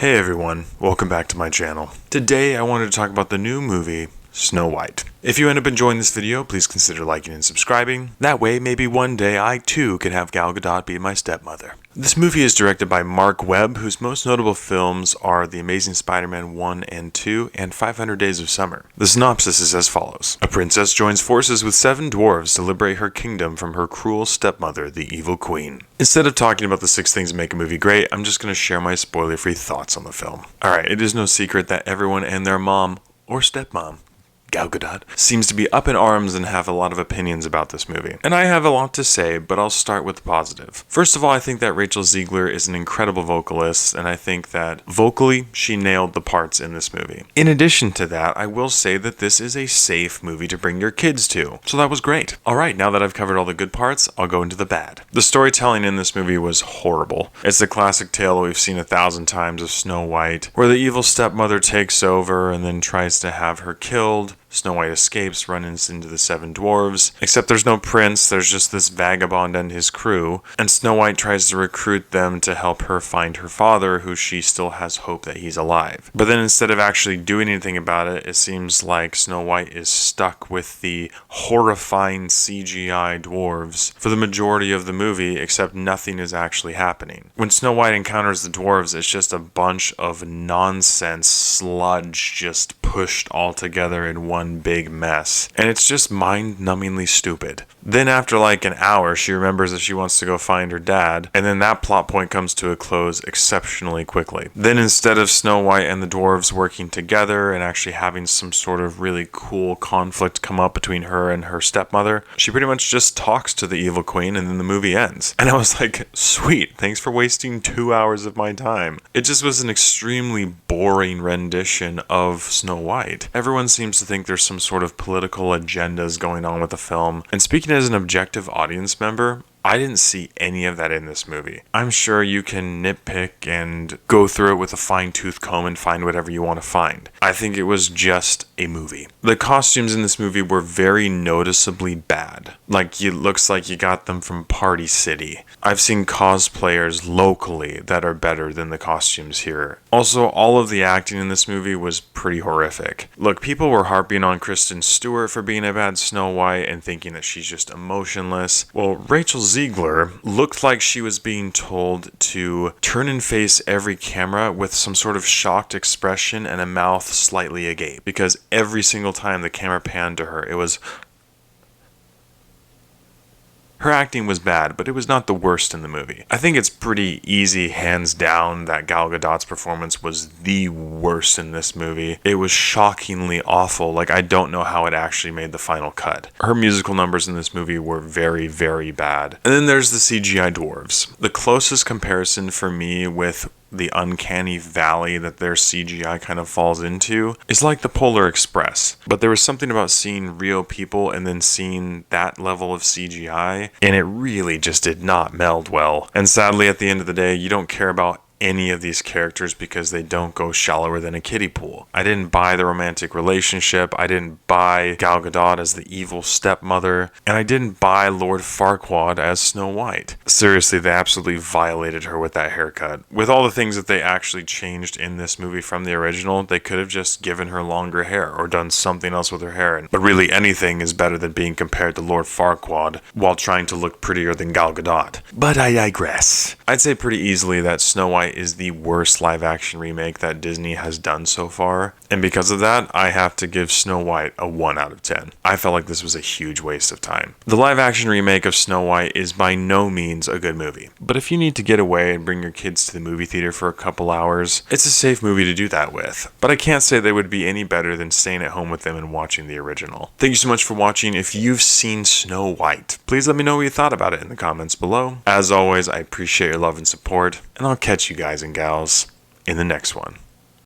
Hey everyone, welcome back to my channel. Today I wanted to talk about the new movie, Snow White. If you end up enjoying this video, please consider liking and subscribing. That way, maybe one day I too could have Gal Gadot be my stepmother. This movie is directed by Mark Webb, whose most notable films are The Amazing Spider-Man 1 and 2 and 500 Days of Summer. The synopsis is as follows. A princess joins forces with 7 dwarves to liberate her kingdom from her cruel stepmother, the evil queen. Instead of talking about the 6 things that make a movie great, I'm just going to share my spoiler-free thoughts on the film. Alright, it is no secret that everyone and their mom, or stepmom, Gal Gadot, seems to be up in arms and have a lot of opinions about this movie. And I have a lot to say, but I'll start with the positive. First of all, I think that Rachel Zegler is an incredible vocalist, and I think that vocally, she nailed the parts in this movie. In addition to that, I will say that this is a safe movie to bring your kids to. So that was great. Alright, now that I've covered all the good parts, I'll go into the bad. The storytelling in this movie was horrible. It's the classic tale we've seen 1,000 times of Snow White, where the evil stepmother takes over and then tries to have her killed. Snow White escapes, runs into the 7 dwarves, except there's no prince, there's just this vagabond and his crew, and Snow White tries to recruit them to help her find her father, who she still has hope that he's alive. But then instead of actually doing anything about it, it seems like Snow White is stuck with the horrifying CGI dwarves for the majority of the movie, except nothing is actually happening. When Snow White encounters the dwarves, it's just a bunch of nonsense sludge just pushed all together in one big mess, and it's just mind-numbingly stupid. Then after like an hour, she remembers that she wants to go find her dad, and then that plot point comes to a close exceptionally quickly. Then instead of Snow White and the dwarves working together and actually having some sort of really cool conflict come up between her and her stepmother, she pretty much just talks to the evil queen and then the movie ends. And I was like, sweet, thanks for wasting 2 hours of my time. It just was an extremely boring rendition of Snow White. Everyone seems to think there's some sort of political agendas going on with the film, and speaking as an objective audience member, I didn't see any of that in this movie. I'm sure you can nitpick and go through it with a fine-tooth comb and find whatever you want to find. I think it was just a movie. The costumes in this movie were very noticeably bad. Like, it looks like you got them from Party City. I've seen cosplayers locally that are better than the costumes here. Also, all of the acting in this movie was pretty horrific. Look, people were harping on Kristen Stewart for being a bad Snow White and thinking that she's just emotionless. Well, Rachel Zegler looked like she was being told to turn and face every camera with some sort of shocked expression and a mouth slightly agape, because every single time the camera panned to her, it was... Her acting was bad, but it was not the worst in the movie. I think it's pretty easy, hands down, that Gal Gadot's performance was the worst in this movie. It was shockingly awful. Like, I don't know how it actually made the final cut. Her musical numbers in this movie were very, very bad. And then there's the CGI dwarves. The closest comparison for me with the uncanny valley that their CGI kind of falls into is like the Polar Express. But there was something about seeing real people and then seeing that level of CGI, and it really just did not meld well. And sadly, at the end of the day, you don't care about any of these characters because they don't go shallower than a kiddie pool. I didn't buy the romantic relationship, I didn't buy Gal Gadot as the evil stepmother, and I didn't buy Lord Farquaad as Snow White. Seriously, they absolutely violated her with that haircut. With all the things that they actually changed in this movie from the original, they could have just given her longer hair or done something else with her hair. But really, anything is better than being compared to Lord Farquaad while trying to look prettier than Gal Gadot. But I digress. I'd say pretty easily that Snow White is the worst live-action remake that Disney has done so far, and because of that, I have to give Snow White a 1 out of 10. I felt like this was a huge waste of time. The live-action remake of Snow White is by no means a good movie, but if you need to get away and bring your kids to the movie theater for a couple hours, it's a safe movie to do that with. But I can't say they would be any better than staying at home with them and watching the original. Thank you so much for watching. If you've seen Snow White, please let me know what you thought about it in the comments below. As always, I appreciate your love and support, and I'll catch you guys and gals in the next one.